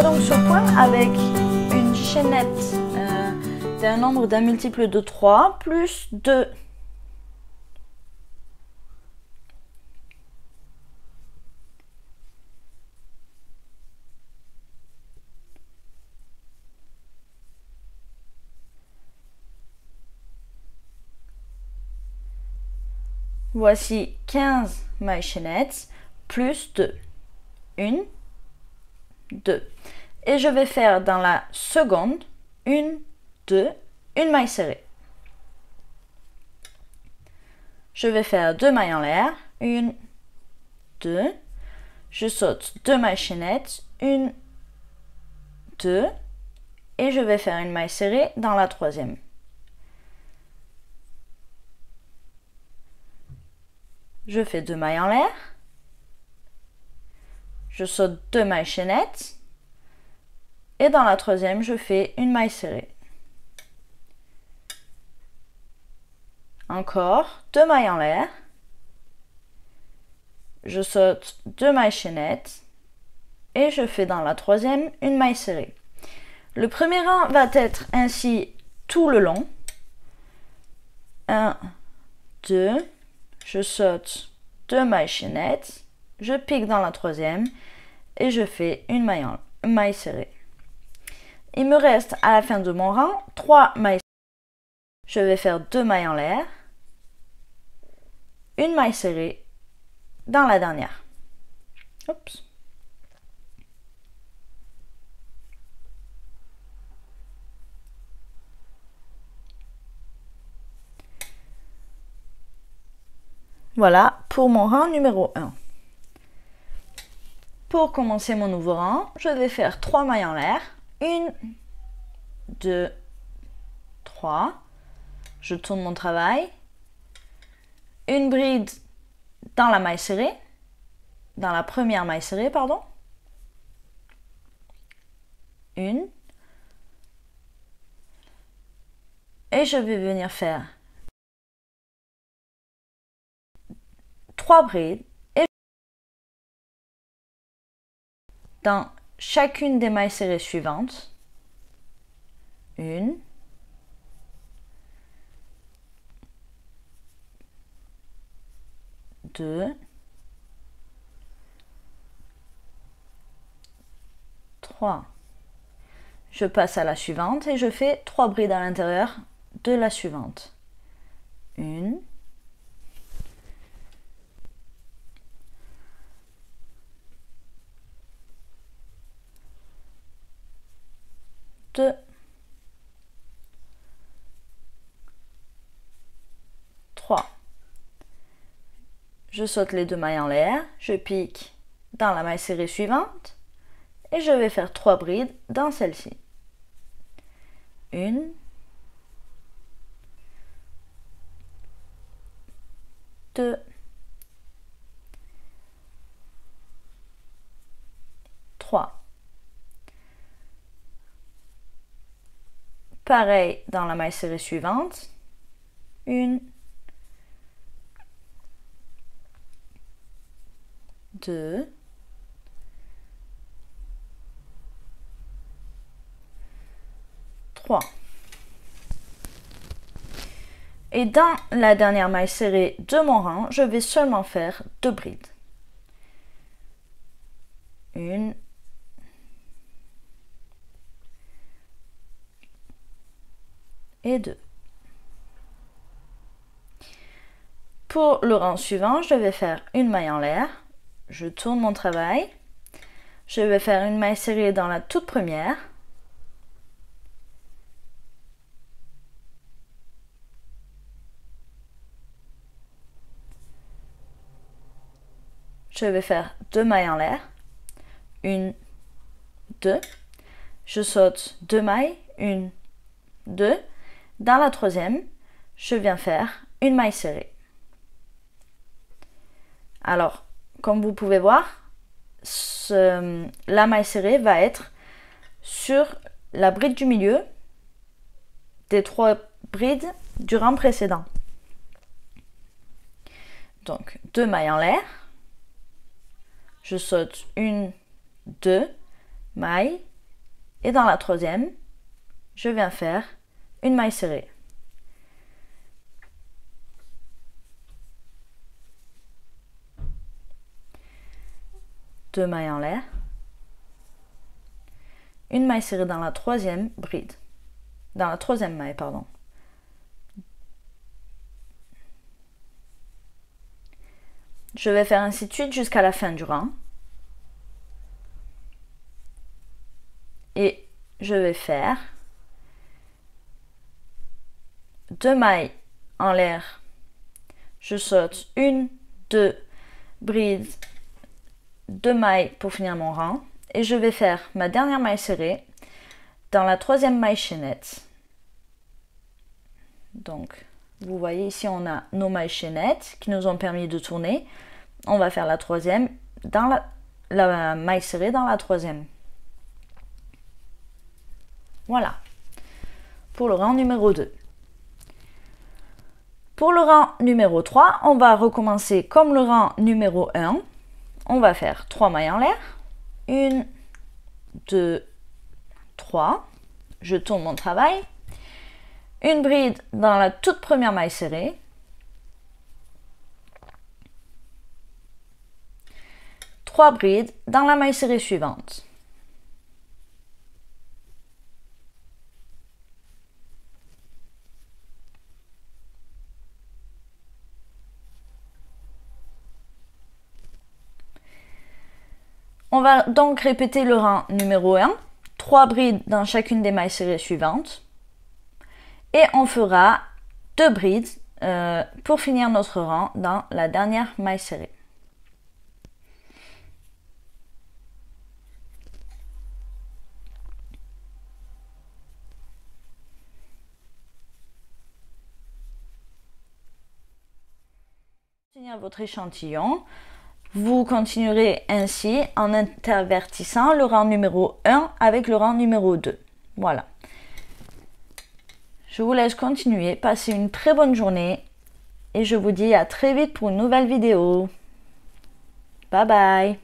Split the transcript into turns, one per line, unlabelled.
fera donc ce point avec une chaînette d'un nombre d'un multiple de 3 plus 2. Voici 15 mailles chaînettes plus 2. 1, 2. Et je vais faire dans la seconde 1, 2, une maille serrée. Je vais faire 2 mailles en l'air, 1, 2. Je saute 2 mailles chaînettes, 1, 2. Et je vais faire une maille serrée dans la troisième. Je fais 2 mailles en l'air. Je saute 2 mailles chaînettes. Et dans la troisième, je fais une maille serrée. Encore 2 mailles en l'air. Je saute 2 mailles chaînettes. Et je fais dans la troisième une maille serrée. Le premier rang va être ainsi tout le long. 1, 2. Je saute 2 mailles chaînettes, je pique dans la troisième et je fais une maille serrée. Il me reste à la fin de mon rang 3 mailles serrées. Je vais faire 2 mailles en l'air, une maille serrée dans la dernière. Oups. Voilà pour mon rang numéro 1. Pour commencer mon nouveau rang, je vais faire 3 mailles en l'air. 1, 2, 3. Je tourne mon travail. Une bride dans la maille serrée. Dans la première maille serrée, pardon. 1. Et je vais venir faire 3 brides et dans chacune des mailles serrées suivantes, 1, 2, 3. Je passe à la suivante et je fais 3 brides à l'intérieur de la suivante. 1, 2, 3. Je saute les 2 mailles en l'air, je pique dans la maille serrée suivante et je vais faire 3 brides dans celle-ci. 1, 2, 3. Pareil dans la maille serrée suivante. 1, 2, 3. Et dans la dernière maille serrée de mon rang, je vais seulement faire 2 brides. 1, 2. Pour le rang suivant, je vais faire une maille en l'air. Je tourne mon travail. Je vais faire une maille serrée dans la toute première. Je vais faire 2 mailles en l'air. 1, 2. Je saute 2 mailles. 1, 2. Dans la troisième, je viens faire une maille serrée. Alors, comme vous pouvez voir, la maille serrée va être sur la bride du milieu des 3 brides du rang précédent. Donc, 2 mailles en l'air. Je saute 1, 2 mailles, Et dans la troisième, je viens faire une maille serrée. Deux mailles en l'air. Une maille serrée dans la troisième bride. Dans la troisième maille, pardon. Je vais faire ainsi de suite jusqu'à la fin du rang. Et je vais faire deux mailles en l'air. Je saute une, deux brides, deux mailles pour finir mon rang. Et je vais faire ma dernière maille serrée dans la troisième maille chaînette. Donc, vous voyez ici, on a nos mailles chaînettes qui nous ont permis de tourner. On va faire la troisième dans la maille serrée dans la troisième. Voilà, pour le rang numéro 2. Pour le rang numéro 3, on va recommencer comme le rang numéro 1. On va faire 3 mailles en l'air. 1, 2, 3. Je tourne mon travail. Une bride dans la toute première maille serrée. Trois brides dans la maille serrée suivante. On va donc répéter le rang numéro 1, 3 brides dans chacune des mailles serrées suivantes. Et on fera 2 brides pour finir notre rang dans la dernière maille serrée. Finir votre échantillon. Vous continuerez ainsi en intervertissant le rang numéro 1 avec le rang numéro 2. Voilà. Je vous laisse continuer, passez une très bonne journée et je vous dis à très vite pour une nouvelle vidéo. Bye bye.